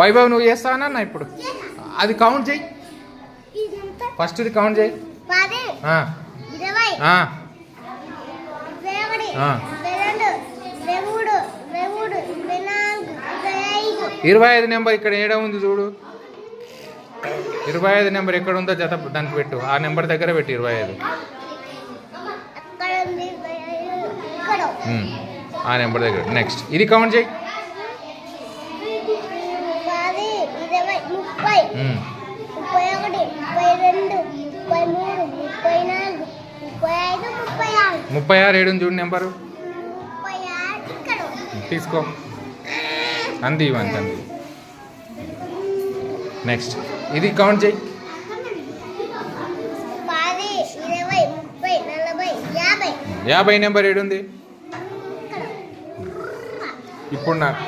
వైభవ్ నువ్వు చేస్తావన్నా ఇప్పుడు అది కౌంట్ చేయి ఫస్ట్ ఇది కౌంట్ చేయి 25 నెంబర్ ఇక్కడ ఏడ ఉంది చూడు 25 నెంబర్ ఎక్కడ ఉందో జత దానికి పెట్టు ఆ నెంబర్ దగ్గర పెట్టు 25 ఆ నెంబర్ దగ్గర నెక్స్ట్ ఇది కౌంట్ చేయి 36 ఏడు చూడు నెంబరు తీసుకో అంది ఇవంత నెక్స్ట్ ఇది కౌంట్ చేయి 50 నెంబర్ ఏడుంది ఇప్పుడు నాకు